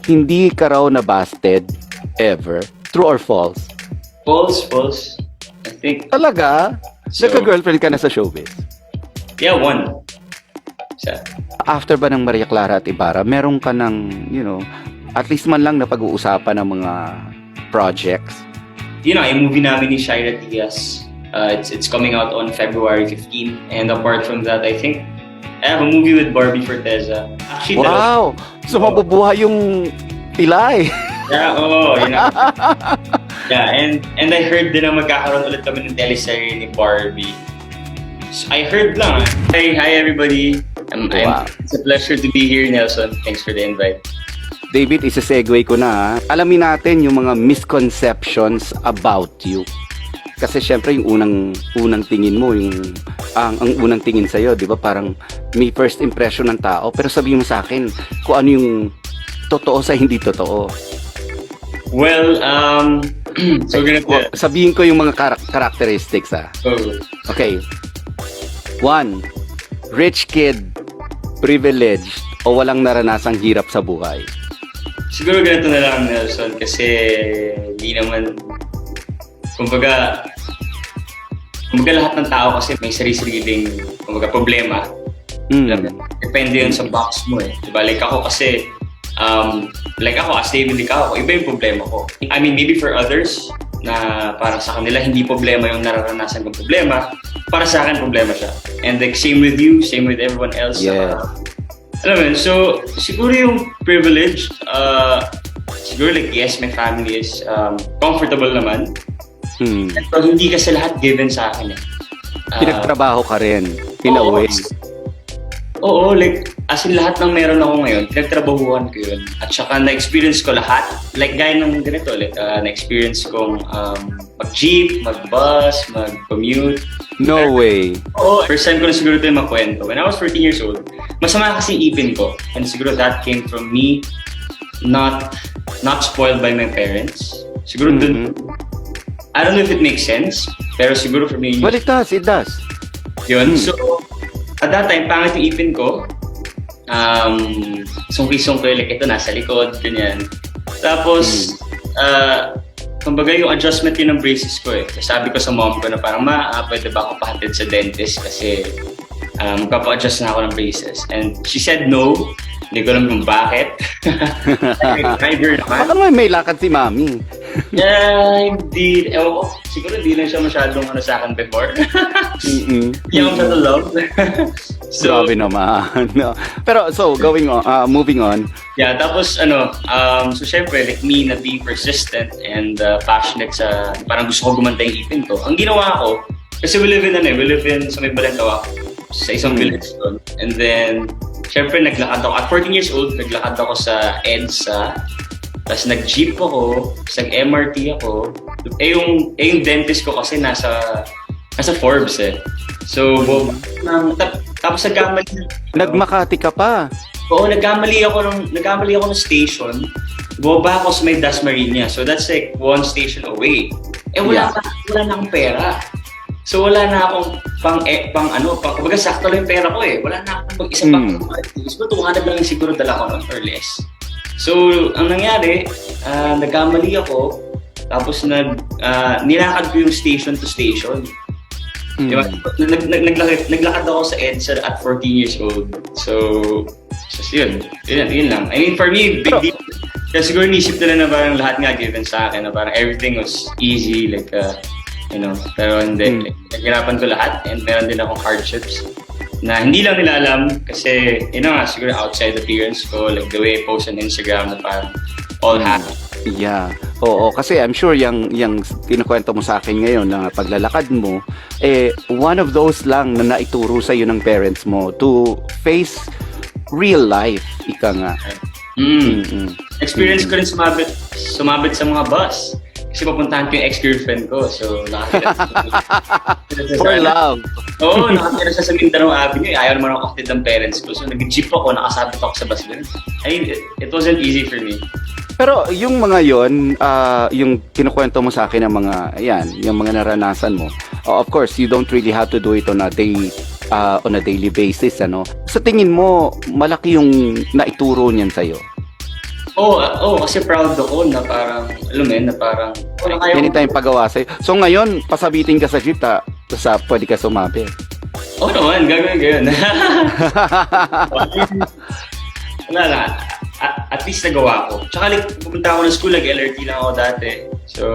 hindi ka raw na-busted ever. True or false? False. I think, Talaga? So- Nagka-girlfriend ka na sa showbiz? yeah, one. Isa. After ba ng Maria Clara at Ibarra, meron ka ng, at least man lang na pag-uusapan ng mga projects? Yung movie namin ni Shaira Diaz, it's coming out on February 15. And apart from that, I think I have a movie with Barbie Forteza. Actually, Wow! So mabubuhay yung Pilay. Yeah, Yeah, and I heard din na magkakaroon ulit kami ng teleserye ni Barbie. So, I heard lang. Hi everybody. Wow. It's a pleasure to be here, Nelson. Thanks for the invite. David, isa-segue ko na. Alamin natin yung mga misconceptions about you. Kasi syempre yung unang tingin mo, ang unang tingin sa'yo, di ba? Parang may first impression ng tao. Pero sabihin mo sa akin kung ano yung totoo sa hindi totoo. Well, so ganito. Sabihin ko yung mga characteristics, ha? Oh. Okay. 1. Rich kid, privileged, o walang naranasang hirap sa buhay? Siguro ganito na lang, Nelson, kasi hindi naman, kumbaga lahat ng tao kasi may sarili-sariling, problema. Depende yun sa box mo eh. Diba? Like ako kasi, as David Licao, iba yung problema ko. I mean, maybe for others, na para sa kanila, hindi problema yung nararanasan kong problema. Para sa akin, problema siya. And like, same with you, same with everyone else. Yeah. Alam mo yun, so siguro yung privilege, siguro like yes, my family is comfortable naman. Pero hindi kasi lahat given sa akin eh. Pinagtrabaho ka rin, in a way. Oo, like as in lahat ng meron ako ngayon, pinagtrabahuan ko yun. At saka na-experience ko lahat. Like gaya ng ganito, like na-experience kong mag-jeep, mag-bus, mag-commute. No way. Oo, first time ko na siguro ito yung makwento. When I was 14 years old, masama kasi ipin ko. And siguro that came from me not spoiled by my parents. Siguro dun, I don't know if it makes sense, pero siguro for me, Well, it does. yun. So, at that time, pangit yung ipin ko. Sungki-sungki, like ito, nasa likod, ganyan. Tapos, kumbaga yung adjustment yun ng braces ko eh. Sabi ko sa mom ko na parang, pwede ba ako pahatid sa dentist kasi magpapa-adjust na ako ng braces. And she said no. Hindi ko alam kung bakit. Driver naman. Baka naman may lakad si Mami. Yeah, hindi. Ewan ko, siguro hindi lang siya masyadong sa akin before. Hindi ako masyadong love. Grabe naman. No. Pero, so, moving on. Yeah, tapos so syempre, like me na being persistent and passionate sa, parang gusto ko gumanda yung ipin ko. Ang ginawa ko, kasi we live in sa may Balintawak, sa isang village doon. And then, syempre, naglakad ako. At 14 years old, naglakad ako sa EDSA. Tapos nag-jeep ako, nag-MRT ako. Yung dentist ko kasi nasa Forbes eh. So, tapos nagkamali. Nagmakati ka pa. Oo, nagkamali ako ng station. Bumaba ako sa may Dasmariñas. So that's like one station away. Wala na akong pera. So wala na akong kumbaga sakto lang yung pera ko eh. Wala na akong mag-isa pang siguro 200 lang siguro dala ko nun or less. So ang nangyari, nagkamali ako. Tapos nilakad ko yung station to station. Diba? Naglakad ako sa EDSA at 14 years old. So yun lang. I mean, for me, big deal. Kasi siguro nisip nila na parang lahat nga given sa akin, na parang everything was easy, like, pero hindi. Naghirapan ko lahat and meron din akong hardships na hindi lang nila alam kasi, siguro outside appearance ko, like the way I post on Instagram na parang all happy. Yeah. Oo, kasi I'm sure yung kinukwento mo sa akin ngayon na paglalakad mo, one of those lang na naituro sa iyo ng parents mo to face real life, ika nga. Experience ko rin sumabit sa mga bus. Kasi papuntahan ko yung ex-girlfriend ko. So, nakatira For love. Oo, nakatira siya sa Mindanao Avenue. Ayaw naman ako akitid ng parents ko. So, nag-jeep ako, nakasabit ako sa bus doon. I mean, it wasn't easy for me. Pero yung mga yon, yung kinukwento mo sa akin ng mga, yung mga naranasan mo, of course, you don't really have to do it on a daily basis, ano? Sa tingin mo, malaki yung naituro niyan sa'yo? Kasi proud ako na parang, alam mo yun, na parang, kaya Anytime pagawa sa'yo. So ngayon, pasabitin ka sa jeep, pwede ka sumabit. naman, gagawin. Wala na. At least nagawa ko. Tsaka like, pupunta ako ng school, nag-LRT lang ako dati. So,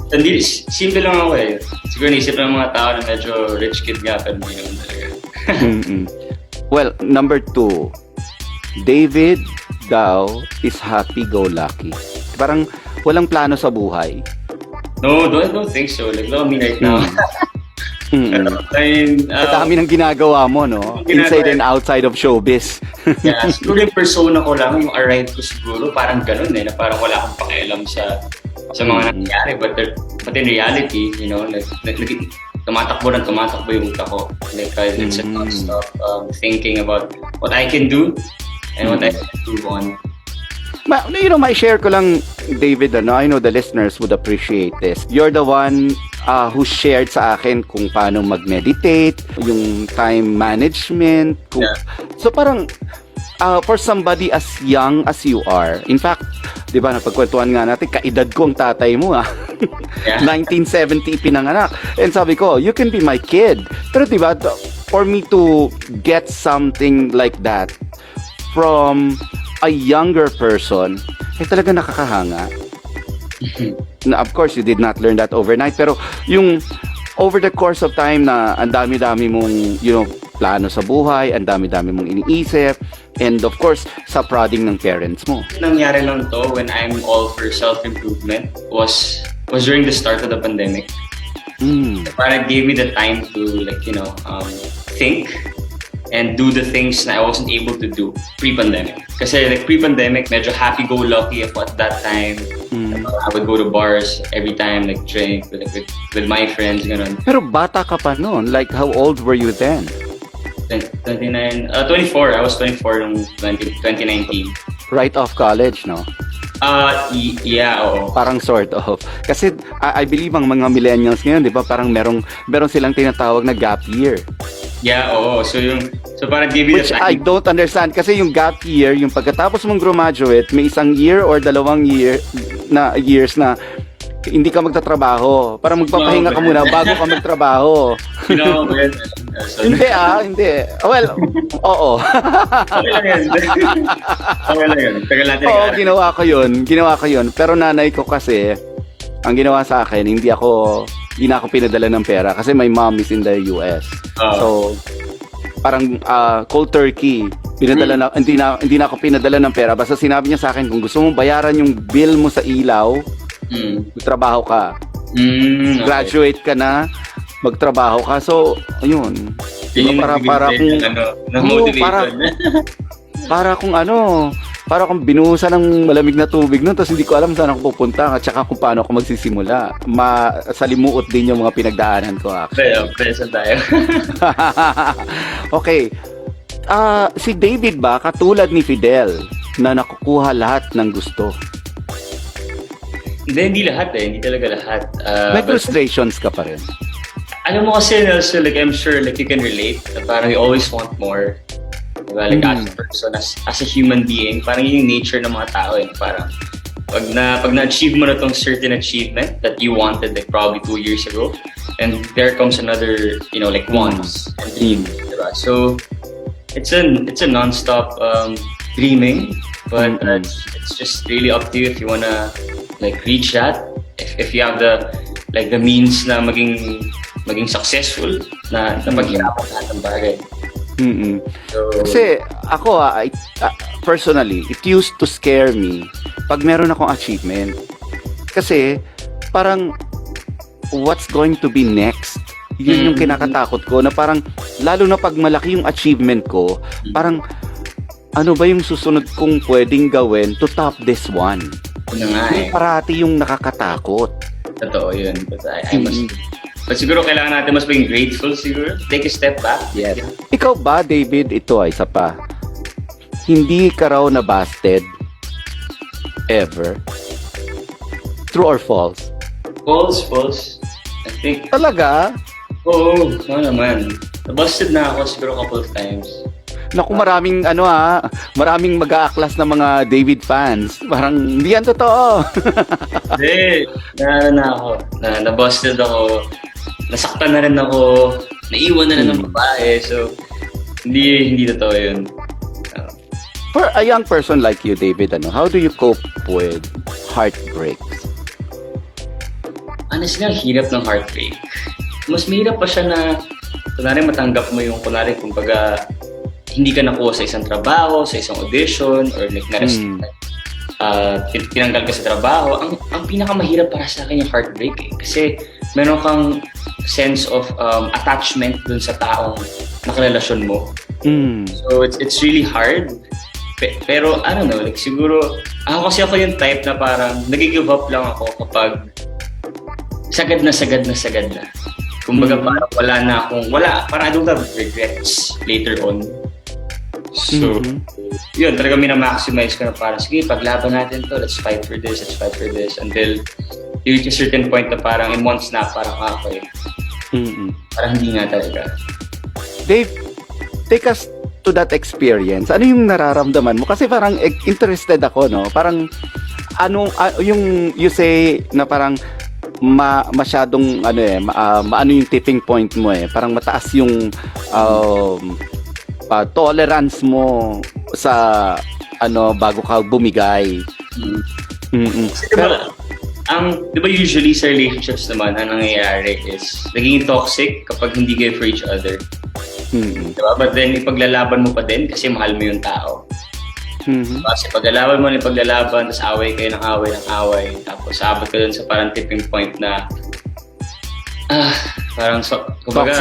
hindi, simple lang ako eh. Siguro naisip ng mga tao na medyo rich kid nga, pero hindi naman talaga. Well, number 2, David daw is happy-go-lucky. Parang walang plano sa buhay. No, don't think so. Like, look at me right now. I mean, Sa dami ng ginagawa mo, no? Inside and outside of showbiz. yeah, siguro yung persona ko lang, yung arrive ko siguro, parang ganun eh, na parang wala akong pakialam sa mga nangyayari. But in reality, you know, like tumatakbo yung utak ko. Like, it's a non-stop thinking about what I can do and what I can improve on. May share ko lang, David, I know the listeners would appreciate this. You're the one who shared sa akin kung paano mag-meditate, yung time management. So parang, for somebody as young as you are, in fact, di ba, napagkwentuhan nga natin, kaedad ko ang tatay mo, Yeah. 1970 pinanganak. And sabi ko, you can be my kid. Pero di ba, for me to get something like that from a younger person, talaga nakakahanga. Na, of course, you did not learn that overnight, pero yung over the course of time na ang dami-dami mong, plano sa buhay, ang dami-dami mong iniisip, and of course, sa prodding ng parents mo. Nangyari lang to when I'm all for self-improvement was during the start of the pandemic. Parang gave me the time to think and do the things na I wasn't able to do pre-pandemic. Kasi like pre-pandemic, medyo happy-go-lucky ako at that time. I would go to bars every time, like drink with my friends, ganun. Pero bata ka pa noon. Like, how old were you then? 24. I was 24 noong 2019. Right off college, no? Yeah, oo. Parang sort of. Kasi I believe ang mga millennials ngayon, di ba, parang meron silang tinatawag na gap year. Yeah, oo. So parang give you Which the I time. don't understand. Kasi yung gap year, yung pagkatapos mong graduate, may isang year or 2 years na hindi ka magtatrabaho. Para magpapahinga ka muna bago ka magtrabaho. Hindi. Well, oo. Okay lang yan. Okay lang yan. Tagal natin. Oo, ginawa ko yun. Pero nanay ko kasi, ang ginawa sa akin, hindi na ako pinadala ng pera kasi my mom is in the US. So, parang cold turkey. Hindi na ako pinadala ng pera. Basta sinabi niya sa akin, kung gusto mong bayaran yung bill mo sa ilaw, magtrabaho ka. Okay. Graduate ka na, magtrabaho ka. So, ayun. Para kung binuhusan ng malamig na tubig nun, tapos hindi ko alam saan ako pupunta at saka kung paano ako magsisimula. Salimuot din yung mga pinagdaanan ko. Present tayo. Okay. Si David ba, katulad ni Fidel, na nakukuha lahat ng gusto? Hindi lahat eh. Hindi talaga lahat. May frustrations ka pa rin. Alam mo kasi, Nelson, like, I'm sure like you can relate. Na parang you always want more. Diba? Like as a person, as a human being, parang yun yung nature ng mga tao eh. Parang pag na-achieve mo na tong certain achievement that you wanted like probably 2 years ago, and there comes another, like wants and dreams. Diba? So it's a non-stop dreaming, but it's just really up to you if you wanna like reach that. If you have the means na maging successful na paghirapan lahat ng bagay. So, kasi ako personally, it used to scare me pag meron akong achievement. Kasi parang what's going to be next? Yun yung kinakatakot ko na parang lalo na pag malaki yung achievement ko, parang ano ba yung susunod kong pwedeng gawin to top this one? Yun nga eh. Parati yung nakakatakot. Totoo yun. But siguro kailangan natin mas maging grateful siguro. Take a step back. Yes. Ikaw ba, David, ito ay isa pa. Hindi ka raw na-busted ever? True or false? False. I think, Talaga? oo naman. Nabusted na ako siguro a couple of times. Naku, maraming mag-aaklas na mga David fans. Parang, hindi yan totoo. Hindi, na ako, na-busted ako, nasaktan na rin ako, naiwan na rin ng babae, so, hindi totoo yun. For a young person like you, David, how do you cope with heartbreaks? Honestly, ang hirap ng heartbreak. Mas mahirap pa siya na, kunwari matanggap mo yung, kumbaga, hindi ka nakuha sa isang trabaho, sa isang audition, or like, tinanggal ka sa trabaho. Ang pinakamahirap para sa akin yung heartbreak eh. Kasi meron kang sense of attachment dun sa taong nakarelasyon mo. So it's really hard. Pero I don't know, like siguro, ako yung type na parang nag-give up lang ako kapag sagad na. Kumbaga parang parang I don't have regrets later on. So, yun, talaga minamaximize ko na parang, sige, paglaban natin to, let's fight for this, until you reach a certain point na parang in one snap, parang okay. Parang hindi nga talaga. Dave, take us to that experience. Ano yung nararamdaman mo? Kasi parang interested ako, no? Parang, yung you say na parang masyadong, ano yung tipping point mo eh. Parang mataas yung tolerance mo sa, bago ka bumigay. Pero, di ba usually sa relationships naman, ang nangyayari is naging toxic kapag hindi kayo for each other. Diba? But then, ipaglalaban mo pa din kasi mahal mo yung tao. Kasi paglalaban mo, tapos away kayo ng away, tapos abot ka dun sa parang tipping point na parang kumbaga,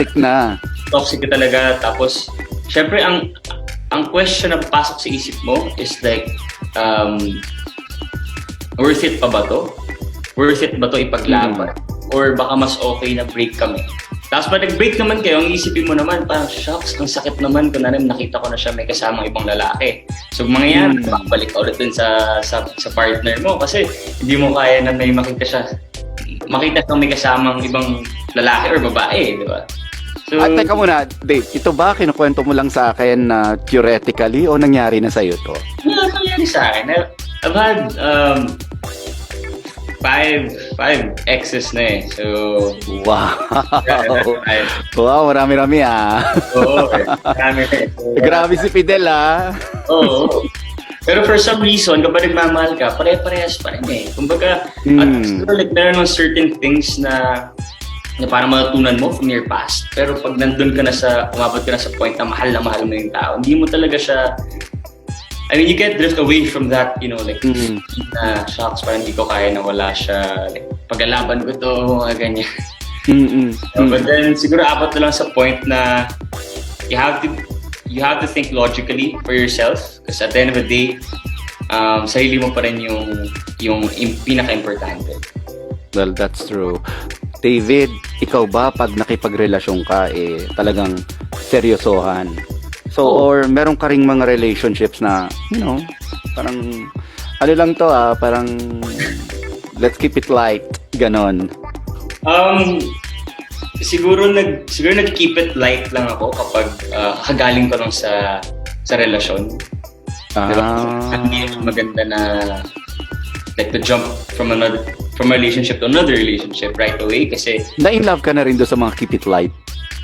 toxic ka talaga. Tapos, syempre, ang question na papasok sa isip mo is like, worth it pa ba to? Worth it ba to ipaglaban? Or baka mas okay na break kami? Tapos pag nag-break naman kayo, ang isipin mo naman, parang shocks, ang sakit naman kung nakita ko na siya may kasamang ibang lalaki. So mangyayari, balik ka ulit dun sa partner mo kasi hindi mo kaya na may makita siyang may kasamang ibang lalaki or babae, di ba? So, at teka muna, Dave, ito ba kinukwento mo lang sa akin na theoretically o nangyari na sa'yo to? Nangyari sa akin. I've had five exes na eh. So, wow. Wow, marami-rami Oo, marami. Grabe si Fidel Oo. Pero for some reason, kapag nagmamahal ka, pare-parehas pa rin eh. Kumbaga, at like, meron ng certain things na parang matutunan mo from your past. Pero pag nandun ka na umabot ka na sa point na mahal mo yung tao, hindi mo talaga siya, I mean, you can't drift away from that, like, na shocks, parang hindi ko kaya na wala siya, like, paglalaban ko to, mga ganyan. But then, siguro abot na lang sa point na you have to think logically for yourself because at the end of the day, sarili mo pa rin yung pinaka-importante. Well, that's true. David, ikaw ba pag nakipagrelasyon ka, talagang seryosohan? So, or meron ka ring mga relationships na, parang, ano lang to parang, let's keep it light, ganon. Siguro nag-keep it light lang ako kapag kagaling ko lang sa relasyon. Diba? Hindi maganda na like to jump from a relationship to another relationship right away kasi na-in love ka na rin doon sa mga keep it light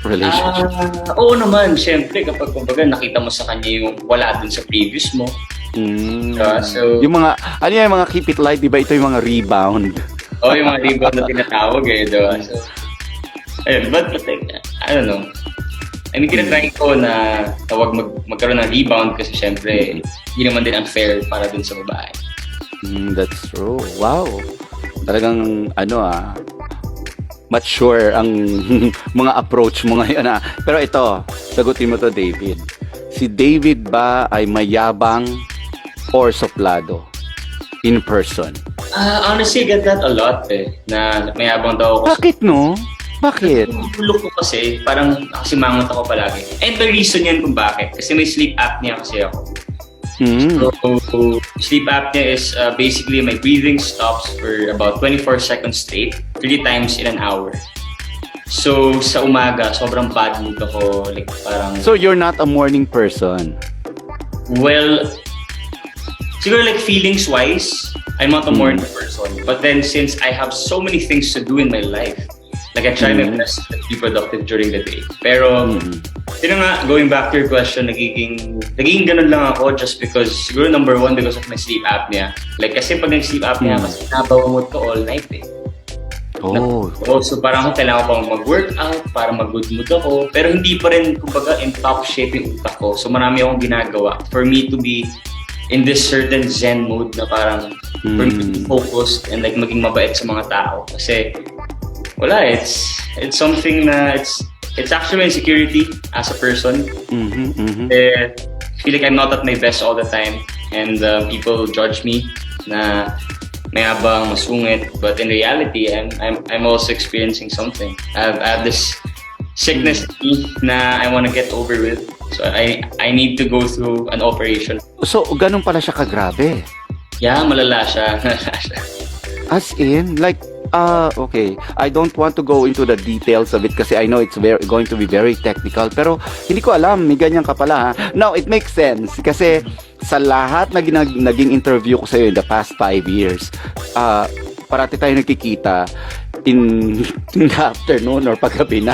relationship. Oo naman, syempre kapag kumbaga nakita mo sa kanya yung wala dun sa previous mo. So, yung mga, yung mga keep it light, di ba ito yung mga rebound? Yung mga rebound na tinatawag diba? So, ayun, but like, I don't know. I mean, tinatry ko na tawag magkaroon ng rebound kasi syempre, hindi naman din unfair para dun sa babae. That's true. Wow. Talagang, mature ang mga approach mo ngayon Pero ito, sagutin mo to, David. Si David ba ay mayabang or suplado in person? Honestly, I get that a lot na mayabang daw ako. Bakit no? Bakit? Look ko kasi, parang nakasimangot ako palagi. And the reason yan kung bakit. Kasi may sleep apnea kasi ako. So, sleep apnea is basically my breathing stops for about 24 seconds straight, 3 times in an hour. So, sa umaga, sobrang bad mood ako. Like, parang, So you're not a morning person. well, siguro like feelings-wise, I'm not a morning person. But then, since I have so many things to do in my life, like I try my best to be productive during the day. Pero, yun nga, going back to your question, nagiging ganun lang ako just because, siguro number one, because of my sleep apnea. Like, kasi pag nag-sleep apnea, kasi nabawangot ko all night eh. Oh. So parang ako kailangan ko pang mag-workout para mag-good mood ako. Pero hindi pa rin, kumbaga, in top shape yung utak ko. So marami akong ginagawa for me to be in this certain zen mode na parang for me to be focused and like maging mabait sa mga tao. Kasi wala, it's something na it's actually my insecurity as a person. I feel like I'm not at my best all the time and people judge me na mayabang, masungit, but in reality, I'm also experiencing something. I have this sickness na I want to get over with. So I need to go through an operation. So ganun pala siya kagrabe. Yeah, malala siya. As in, like, okay. I don't want to go into the details of it kasi I know it's going to be very technical. Pero hindi ko alam, may ganyan ka pala ha. Now, it makes sense kasi sa lahat na naging interview ko sa'yo in the past 5 years, parati tayo nagkikita in the afternoon or paggabi na.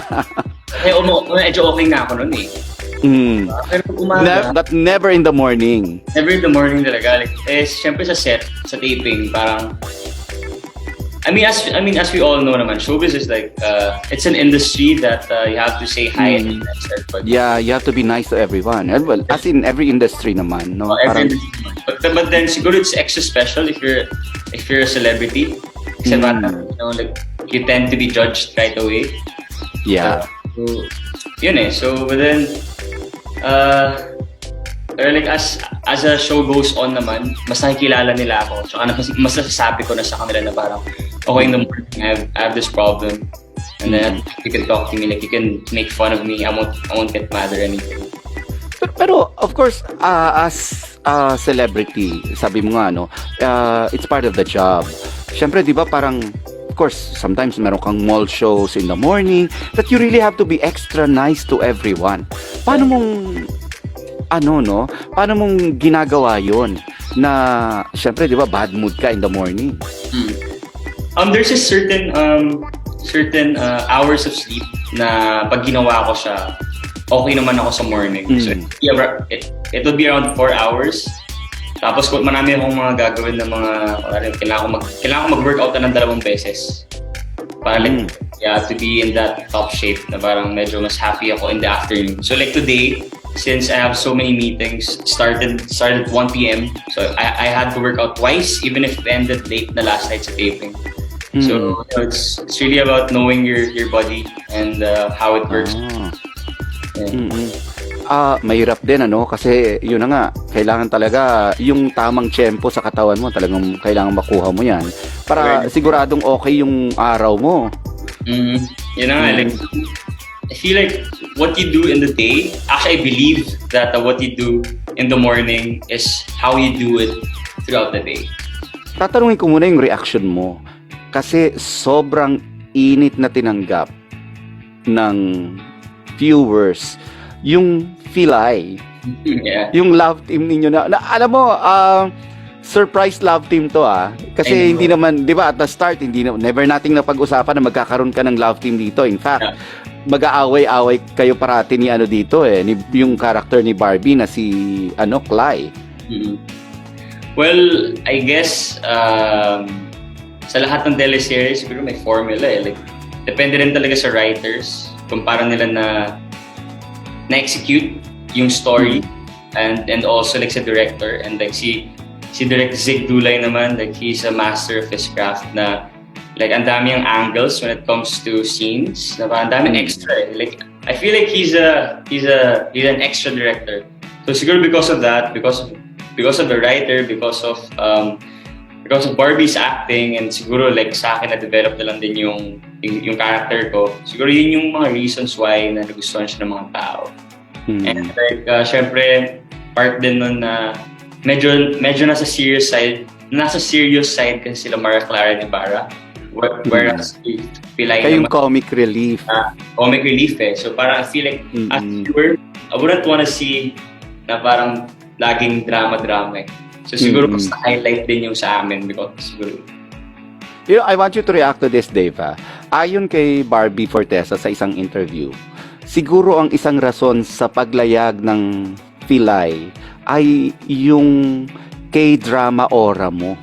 Medyo okay na ako nun eh. Pero umaga, But never in the morning. never in the morning talaga. Like, syempre sa set, sa taping, parang I mean, as we all know naman, showbiz is like, it's an industry that you have to say hi and be nice to everybody. Yeah, you have to be nice to everyone. Well, as in every industry naman, no? Every Parang, industry naman. But then siguro it's extra special if you're a celebrity. Kasi parang, you know, like you tend to be judged right away. yeah. So, yun eh. So, but then, or like as a show goes on naman, mas nakikilala nila ako. So, mas nasasabi ko na sa kanila na parang, okay, in the morning, I have this problem. And then you can talk to me, like you can make fun of me. I won't get mad or anything. Pero of course, as a celebrity, sabi mo nga, no, it's part of the job. Siyempre, di ba, parang, of course, sometimes meron kang mall shows in the morning that you really have to be extra nice to everyone. Paano mong, paano mong ginagawa yon na, siyempre, di ba, bad mood ka in the morning? There's a certain hours of sleep na pag ginawa ko siya, okay naman ako sa morning. So it would be around 4 hours. Tapos kung marami akong mga gagawin na mga kailangan ko mag-workout na ng 2 beses. Para like, to be in that top shape na parang medyo mas happy ako in the afternoon. So like today, since I have so many meetings, started 1 p.m. So I had to work out twice, even if it ended late na last night sa taping. So you know, it's really about knowing your body and how it works. Mahirap din kasi yun na nga, kailangan talaga yung tamang tempo sa katawan mo, talagang kailangan makuha mo yan para siguradong okay yung araw mo. You know, like, I feel like what you do in the day, actually I believe that what you do in the morning is how you do it throughout the day. Tatanungin ko muna yung reaction mo kasi sobrang init na tinanggap ng viewers yung Filay, yung love team ninyo na alam mo, surprise love team to kasi hindi naman, di ba, at the start never nating napag-usapan na magkakaroon ka ng love team dito. In fact, mag-aaway-away kayo parati ni dito yung character ni Barbie na si Cly. Well, I guess sa lahat ng teleseries siguro may formula like depende rin talaga sa writers kung paano nila na-execute yung story and also like sa director and like si Direk Zig Dulay naman, like he's a master of his craft na like ang dami yung angles when it comes to scenes na ang dami extra like I feel like he's an extra director. So siguro because of that, because of the writer, because of Barbie's acting and siguro like sa akin na-develop na lang din yung character ko. Siguro yun yung mga reasons why na nagustuhan siya ng mga tao. And like, syempre, part din nun na medyo nasa serious side kasi sila Maria Clara Ibarra. Whereas Pilay Kayong naman, comic relief. comic relief eh. So parang I feel like as viewer, I wouldn't wanna see na parang laging drama-drama eh. So siguro mas highlight din yung sa amin because siguro I want you to react to this, Dave. Ayon kay Barbie Fortesa sa isang interview, siguro ang isang rason sa paglayag ng Pilay ay yung K-drama aura mo.